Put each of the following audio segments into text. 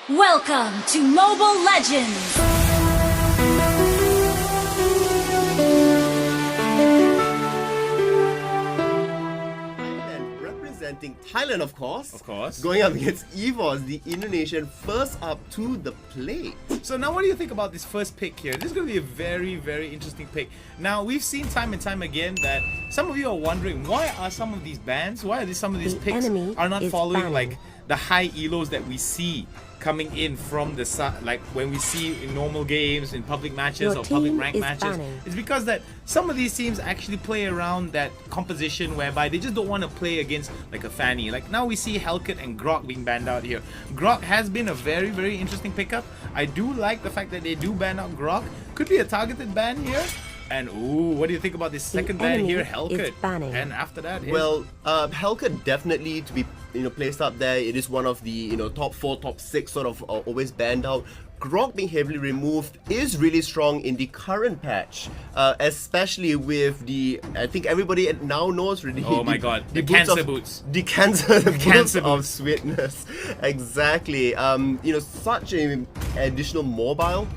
Welcome to Mobile Legends! And representing Thailand, of course. Going up against EVOS, the Indonesian first up to the plate. So now what do you think about this first pick here? This is going to be a very, very interesting pick. Now, we've seen time and time again that some of you are wondering, why are some of these bans, some of these picks are not following like the high elos that we see coming in from the like when we see in normal games, in public matches or public rank matches. It's because that some of these teams actually play around that composition whereby they just don't want to play against like a Fanny. Like now we see Hellcat and Grok being banned out here. Grok has been a very, very interesting pickup. I do like the fact that they do ban out Grok. Could be a targeted ban here. And ooh, what do you think about this second ban here, Hellcat? And after that, well, Hellcat definitely to be placed up there. It is one of the top 4, top 6 sort of always banned out. Grok being heavily removed is really strong in the current patch, especially with the, I think everybody now knows really. Oh my god, the cancer boots. The cancer boots of sweetness. Exactly. Such an additional mobile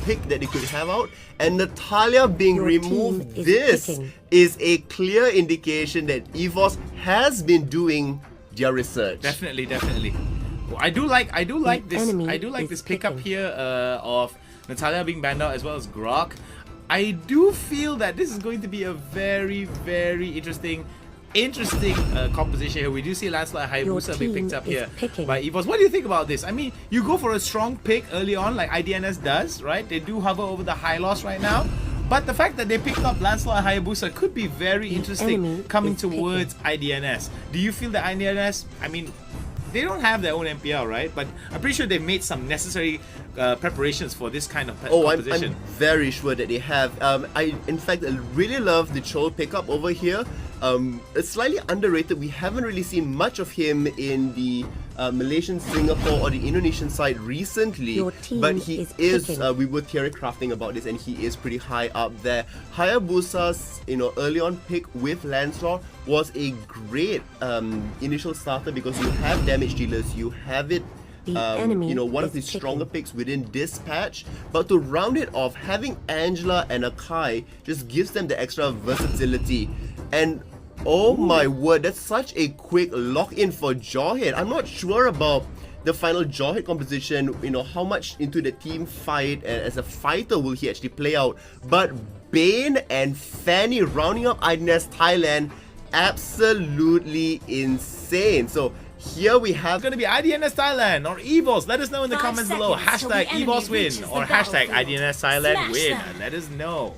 pick that they could have out, and Natalia being removed, this is a clear indication that EVOS has been doing their research. Definitely. Well, I do like this pickup here of Natalia being banned out as well as Grok. I do feel that this is going to be a very, very interesting composition here. We do see Lancelot Hayabusa being picked up here by EVOS. What do you think about this? I mean, you go for a strong pick early on like INDS does, right? They do hover over the high loss right now. But the fact that they picked up Lancelot Hayabusa could be very interesting coming towards INDS. Do you feel that INDS, I mean, they don't have their own MPL, right? But I'm pretty sure they've made some necessary preparations for this kind of composition. I'm very sure that they have. In fact, I really love the Chol pickup over here. It's slightly underrated. We haven't really seen much of him in the Malaysian, Singapore or the Indonesian side recently, but he is, we were theory crafting about this and he is pretty high up there. Hayabusa's early on pick with Lancelot was a great initial starter because you have damage dealers, you have it one of the stronger picks within this patch, but to round it off, having Angela and Akai just gives them the extra versatility. And oh my word, that's such a quick lock-in for Jawhead. I'm not sure about the final Jawhead composition, how much into the team fight and as a fighter will he actually play out, but Bane and Fanny rounding up INDS Thailand, absolutely insane. So here we have... It's going to be INDS Thailand or EVOS. Let us know in the comments below. Hashtag EVOS win or hashtag INDS Thailand win. Let us know.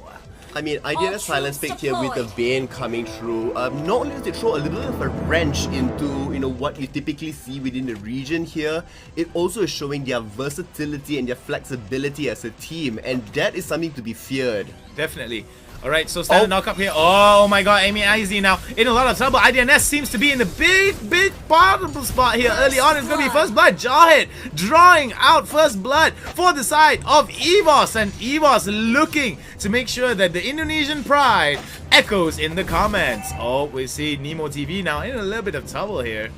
I mean, INDS Thailand's pick here with the Bane coming through. Not only does it throw a little bit of a wrench into what you typically see within the region here, it also is showing their versatility and their flexibility as a team, and that is something to be feared. Definitely. Alright, so standard knockup here. Oh my god, Amy Izzy now in a lot of trouble. INDS seems to be in the big bottom spot here early on. It's going to be first blood. Jawhead drawing out first blood for the side of EVOS, and EVOS looking to make sure that the Indonesian pride echoes in the comments. Oh, we see Nemo TV now in a little bit of trouble here.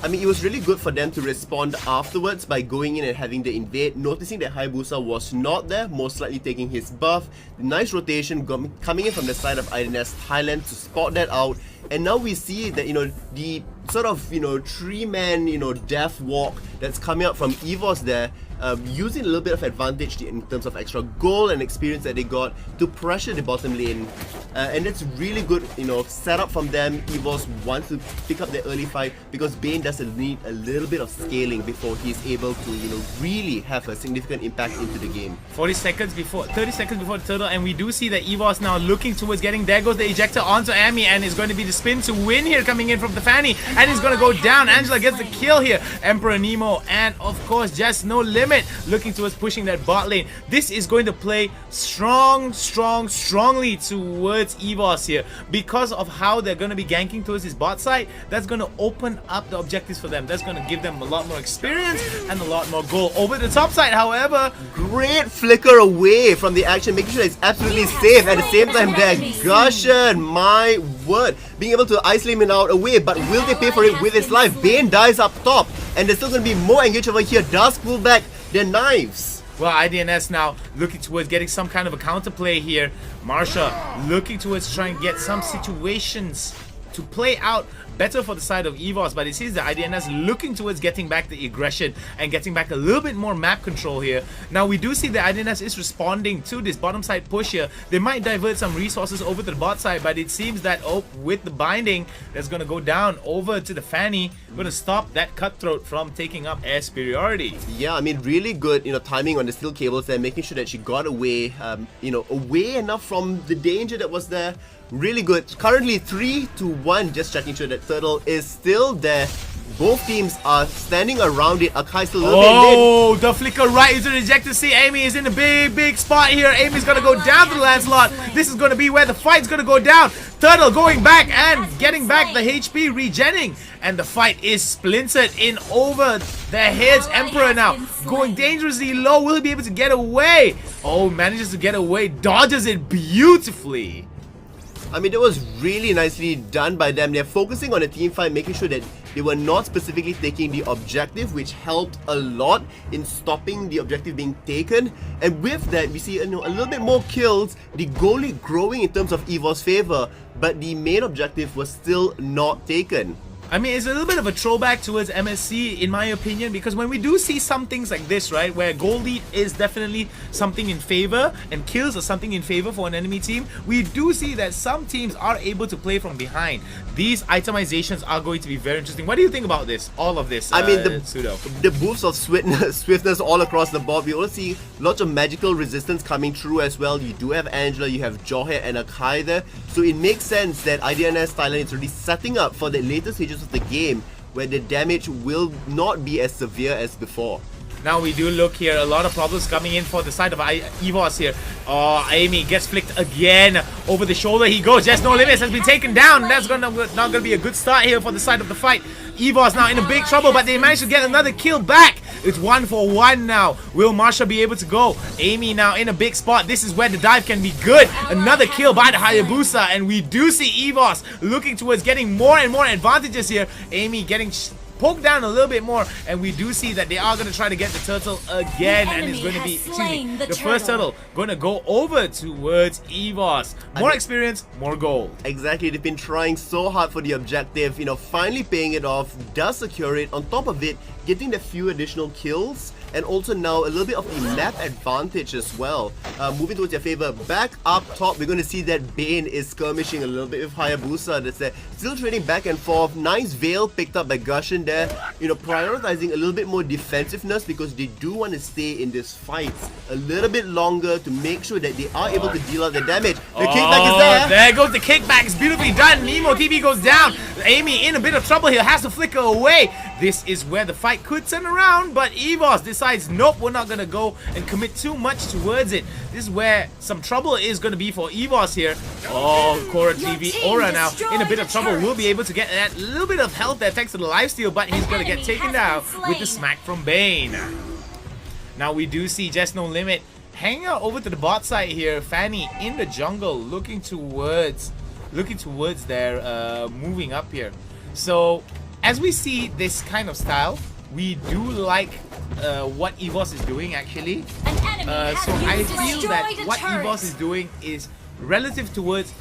I mean, it was really good for them to respond afterwards by going in and having the invade, noticing that Hayabusa was not there, most likely taking his buff. Nice rotation coming in from the side of INDS Thailand to spot that out. And now we see that, the sort of, 3-man, death walk that's coming out from EVOS there, using a little bit of advantage in terms of extra goal and experience that they got to pressure the bottom lane. And it's really good, setup from them. EVOS wants to pick up the early fight because Bane does need a little bit of scaling before he's able to, really have a significant impact into the game. 30 seconds before the turtle, and we do see that EVOS now looking towards getting, there goes the ejector onto Amy, and it's going to be the spin to win here coming in from the Fanny, and he's going to go down. Angela gets the kill here. Emperor Nemo, and of course, just no limit looking towards pushing that bot lane. This is going to play strongly towards EVOS here because of how they're going to be ganking towards his bot side. That's going to open up the objectives for them. That's going to give them a lot more experience and a lot more goal. Over the top side, however, great flicker away from the action, making sure it's absolutely safe. At the same time there, Gushen, my word, being able to isolate him out away, but will they pay for it with his life? Bane dies up top. and there's still going to be more engage over here. Does pull back their knives. Well, INDS now looking towards getting some kind of a counterplay here. Marsha looking towards trying to get some situations to play out better for the side of EVOS, but it seems that INDS looking towards getting back the aggression and getting back a little bit more map control here. Now we do see that INDS is responding to this bottom side push here. They might divert some resources over to the bot side, but it seems that with the binding that's going to go down over to the Fanny, going to stop that Cutthroat from taking up air superiority. Yeah, I mean, really good, timing on the steel cables there, making sure that she got away, away enough from the danger that was there. Really good. Currently 3-1, just checking sure that Turtle is still there. Both teams are standing around it. Akai still a little bit late. Oh, the flicker right into the ejector seat. Amy is in a big spot here. Amy's going to go down to the Lancelot. This is going to be where the fight's going to go down. Turtle going back and getting back the HP, regenning. And the fight is splintered in over their heads. Emperor now going dangerously low. Will he be able to get away? Oh, manages to get away. Dodges it beautifully. I mean, that was really nicely done by them. They're focusing on a team fight, making sure that they were not specifically taking the objective, which helped a lot in stopping the objective being taken. And with that, we see a little bit more kills, the goalie growing in terms of EVOS favor, but the main objective was still not taken. I mean, it's a little bit of a throwback towards MSC in my opinion, because when we do see some things like this, right, where goal lead is definitely something in favor and kills are something in favor for an enemy team, we do see that some teams are able to play from behind. These itemizations are going to be very interesting. What do you think about this? All of this, I mean, the boosts of swiftness all across the board. We also see lots of magical resistance coming through as well. You do have Angela, you have Jorge and Akai there. So it makes sense that INDS Thailand is really setting up for the later stages of the game where the damage will not be as severe as before. Now we do look here, a lot of problems coming in for the side of EVOS here. Oh, Amy gets flicked again over the shoulder. He goes. Just No Limits has been taken down. That's not gonna be a good start here for the side of the fight. EVOS now in a big trouble, but they managed to get another kill back. It's 1-for-1 now. Will Marsha be able to go? Amy now in a big spot. This is where the dive can be good. Another kill by the Hayabusa, and we do see EVOS looking towards getting more and more advantages here. Amy getting poked down a little bit more, and we do see that they are going to try to get the turtle again, and it's going to be, the first turtle going to go over towards EVOS. More experience, more gold. Exactly, they've been trying so hard for the objective, finally paying it off, does secure it. On top of it, getting the few additional kills, and also now a little bit of the map advantage as well. Moving towards your favor, back up top, we're going to see that Bane is skirmishing a little bit with Hayabusa. That's there, still trading back and forth. Nice veil picked up by Gushin there. Prioritizing a little bit more defensiveness because they do want to stay in this fight a little bit longer to make sure that they are able to deal out the damage. The kickback is there. There goes the kickback. It's beautifully done. Nemo TV goes down. Amy in a bit of trouble here, has to flicker away. This is where the fight could turn around, but EVOS decides, nope, we're not going to go and commit too much towards it. This is where some trouble is going to be for EVOS here. Oh, Korra TV Aura now in a bit of trouble. Will be able to get that little bit of health there thanks to the lifesteal, but he's going to get taken down with the smack from Bane. Now we do see Just No Limit hanging out over to the bot side here. Fanny in the jungle looking towards their moving up here. So as we see this kind of style, we do like what EVOS is doing actually. So I feel that what EVOS is doing is relative towards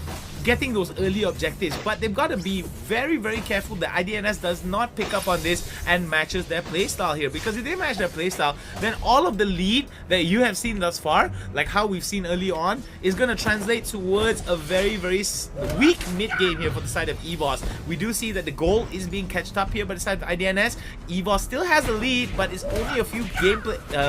getting those early objectives, but they've got to be very, very careful that INDS does not pick up on this and matches their playstyle here, because if they match their playstyle, then all of the lead that you have seen thus far, like how we've seen early on, is going to translate towards a very, very weak mid game here for the side of EVOS. We do see that the goal is being catched up here by the side of INDS. EVOS still has the lead, but it's only a few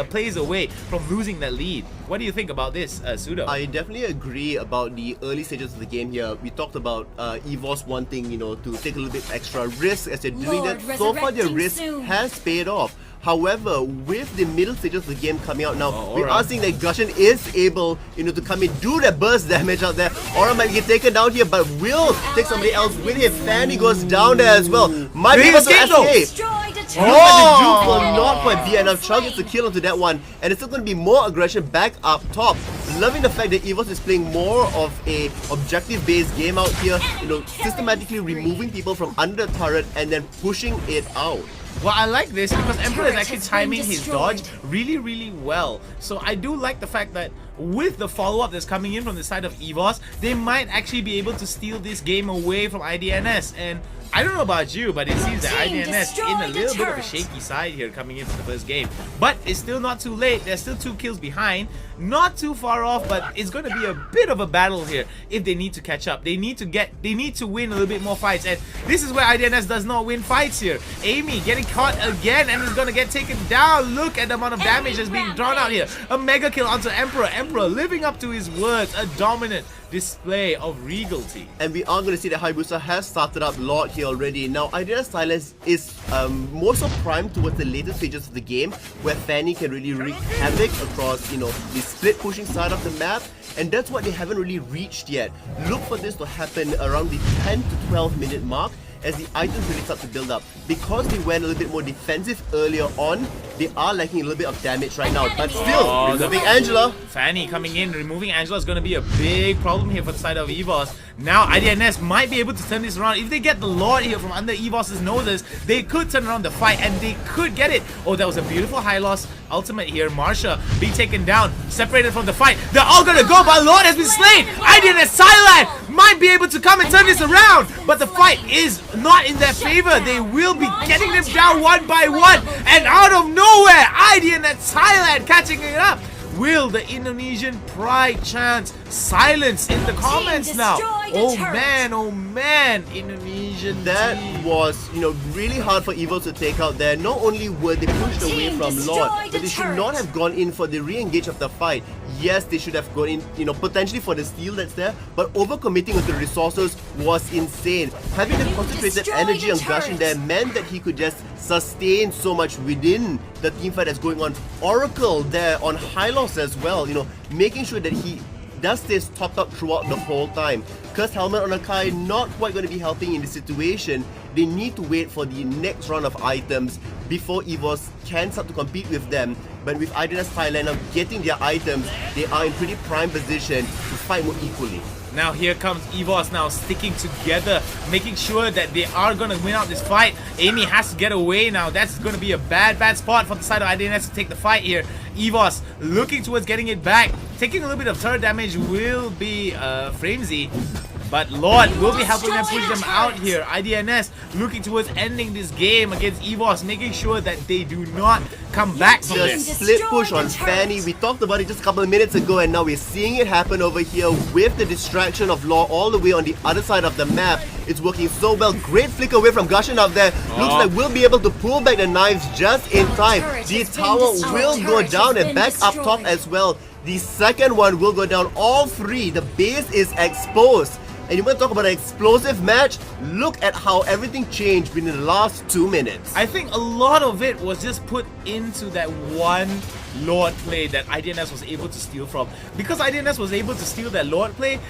plays away from losing that lead. What do you think about this, Sudo? I definitely agree about the early stages of the game here. We talked about EVOS wanting, to take a little bit extra risk as they're doing that. So far, their risk has paid off. However, with the middle stages of the game coming out now, we are seeing that Gushin is able, to come in, do that burst damage out there. Aura might get taken down here, but will take somebody else with him. Fanny goes down there as well. Might be able to escape. The juke will not quite be enough. Chug gets the kill onto that one, and it's still going to be more aggression back up top. Loving the fact that EVOS is playing more of a objective-based game out here, systematically removing people from under the turret and then pushing it out. Well, I like this because Emperor is actually timing his dodge really well. So I do like the fact that with the follow-up that's coming in from the side of EVOS, they might actually be able to steal this game away from INDS. And I don't know about you, but it seems that INDS in a little bit of a shaky side here coming into the first game. But it's still not too late. They're still 2 kills behind. Not too far off, but it's going to be a bit of a battle here if they need to catch up. They need to win a little bit more fights. And this is where INDS does not win fights here. Amy getting caught again and is going to get taken down. Look at the amount of damage that's being drawn out here. A mega kill onto Emperor. Emperor living up to his words. A dominant display of regality. And we are going to see that Hayabusa has started up Lord here already. Now, INDS Thailand is more so primed towards the later stages of the game, where Fanny can really wreak havoc across, you know, the split pushing side of the map, and that's what they haven't really reached yet. Look for this to happen around the 10 to 12 minute mark, as the items really start to build up. Because they went a little bit more defensive earlier on, they are lacking a little bit of damage right now. But still, removing Angela. Fanny coming in, removing Angela is going to be a big problem here for the side of EVOS. Now INDS might be able to turn this around. If they get the Lord here from under EVOS's noses, they could turn around the fight and they could get it. Oh, that was a beautiful high loss ultimate here. Marsha being taken down, separated from the fight. They're all going to go, but Lord has been slain. INDS Thailand might be able to come and turn this around, but the fight is not in their favor. They will be getting them down one by one, and out of nowhere, INDS Thailand catching it up. Will the Indonesian pride chants silence in the comments now? Oh man, Indonesian That team. was, you know, really hard for EVOS to take out there. Not only were they pushed away from Lord, but they should not have gone in for the re-engage of the fight. Yes, they should have gone in, you know, potentially for the steal that's there, but overcommitting with the resources was insane. Having the concentrated energy on Gushing there meant that he could just sustain so much within the teamfight that's going on. Oracle there on high loss as well, you know, making sure that he does stay topped up throughout the whole time. Cursed Helmet on Akai not quite going to be helping in this situation. They need to wait for the next round of items before EVOS can start to compete with them. But with INDS Thailand now getting their items, they are in pretty prime position to fight more equally. Now here comes EVOS now sticking together, making sure that they are going to win out this fight. Amy has to get away now. That's going to be a bad spot for the side of INDS to take the fight here. EVOS looking towards getting it back. Taking a little bit of turret damage will be Framesy. But Lord will be helping them push them out here. INDS looking towards ending this game against EVOS, making sure that they do not come back from The this. split push on Fanny, we talked about it just a couple of minutes ago, and now we're seeing it happen over here with the distraction of Law all the way on the other side of the map. It's working so well. Great flick away from Gushin up there. Looks like we'll be able to pull back the knives just in time. The tower will go down and back up top as well. The second one will go down. All three. The base is exposed. And you want to talk about an explosive match? Look at how everything changed within the last 2 minutes. I think a lot of it was just put into that one Lord play that INDS was able to steal from. Because INDS was able to steal that Lord play,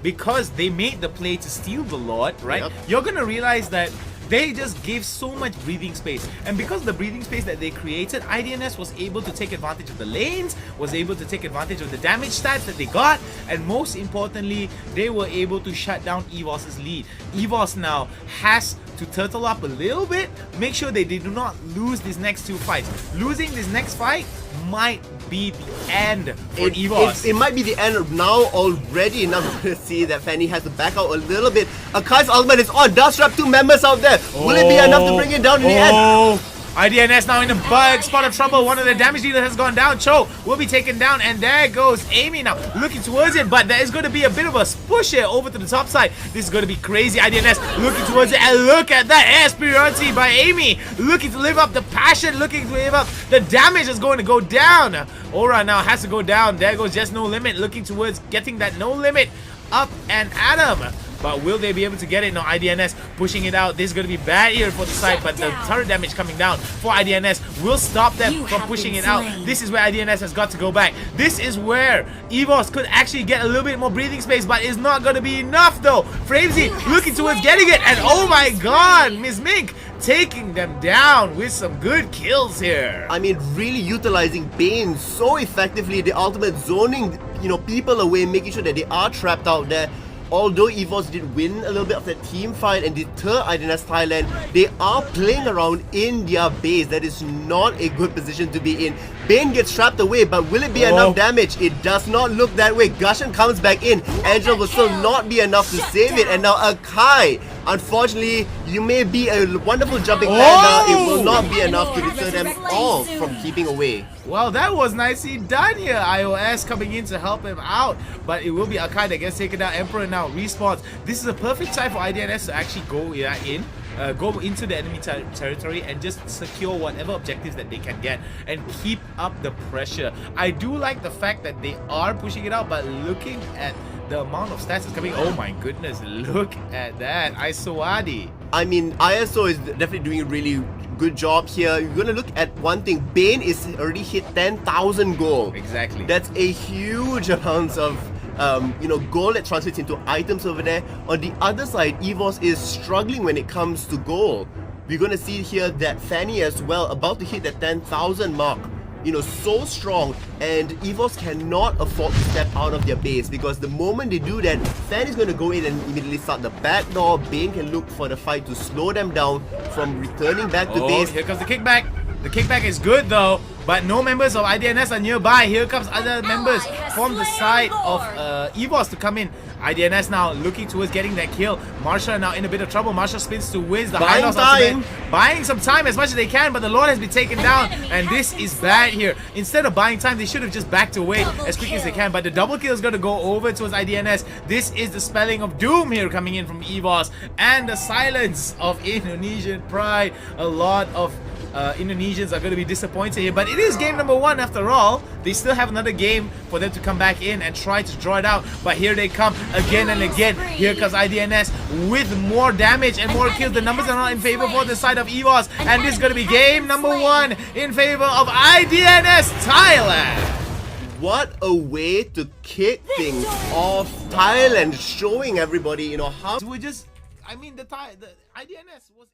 because they made the play to steal the Lord, right? Yep. You're gonna realize that they just gave so much breathing space, and because of the breathing space that they created, INDS was able to take advantage of the lanes, was able to take advantage of the damage stats that they got, and most importantly, they were able to shut down EVOS's lead. EVOS now has to turtle up a little bit, make sure that they do not lose these next 2 fights. Losing this next fight might be the end for EVOS. It might be the end now already. Now we're going to see that Fanny has to back out a little bit. Akai's ultimate is on. Does trap 2 members out there. Will it be enough to bring it down in the end? INDS now in a big spot of trouble. One of the damage dealers has gone down. Cho will be taken down, and there goes Amy now looking towards it, but there is going to be a bit of a push here over to the top side. This is going to be crazy. INDS looking towards it, and look at that air superiority by Amy, looking to live up the passion, looking to live up the damage is going to go down. Aura now has to go down. There goes Just No Limit, looking towards getting that No Limit up and at him. But will they be able to get it? No, INDS pushing it out. This is going to be bad here for the side, but the turret damage coming down for INDS will stop them from pushing it out. This is where INDS has got to go back. This is where EVOS could actually get a little bit more breathing space, but it's not going to be enough though. Framesy looking towards getting it, and oh my god, Miss Mink taking them down with some good kills here. I mean, really utilizing Bane so effectively. The ultimate zoning, you know, people away, making sure that they are trapped out there. although EVOS did win a little bit of that team fight and deter INDS Thailand, they are playing around in their base. That is not a good position to be in. Bane gets trapped away, but will it be enough damage? It does not look that way. Gushan comes back in. Angela will still not be enough to save it. And now Akai, unfortunately, you may be a wonderful jumping panda. It will not be enough to deter them all from keeping away. Well, that was nicely done here. iOS coming in to help him out, but it will be Akai that gets taken down. Emperor now respawns. This is a perfect time for INDS to actually go go into the enemy territory and just secure whatever objectives that they can get and keep up the pressure. I do like the fact that they are pushing it out, but looking at the amount of stats that's coming, oh my goodness, look at that. Isowadi. I mean, ISO is definitely doing a really good job here. You're gonna look at one thing. Bane is already hit 10,000 gold. Exactly. That's a huge amount of gold that translates into items over there. On the other side, EVOS is struggling when it comes to gold. We're gonna see here that Fanny as well, about to hit that 10,000 mark. So strong, and EVOS cannot afford to step out of their base, because the moment they do that, Fanny's going to go in and immediately start the back door. Bane can look for the fight to slow them down from returning back to base. Here comes the kickback. The kickback is good though, but no members of INDS are nearby. Here comes other members from the side of EVOS to come in. INDS now looking towards getting that kill. Marsha now in a bit of trouble. Marsha spins to Wiz. The high loss ultimate, buying some time as much as they can, but the Lord has been taken down, and this is bad here. Instead of buying time, they should have just backed away as quickly as they can, but the double kill is going to go over towards INDS. This is the spelling of doom here coming in from EVOS, and the silence of Indonesian pride. A lot of Indonesians are going to be disappointed here, but it is game number 1 after all. They still have another game for them to come back in and try to draw it out, but here they come again and again. Here comes INDS with more damage and more kills. The numbers are not in favor for the side of EVOS, and this is going to be game number 1 in favor of INDS Thailand. What a way to kick things off. Thailand showing everybody, how... We're just, I mean, the INDS was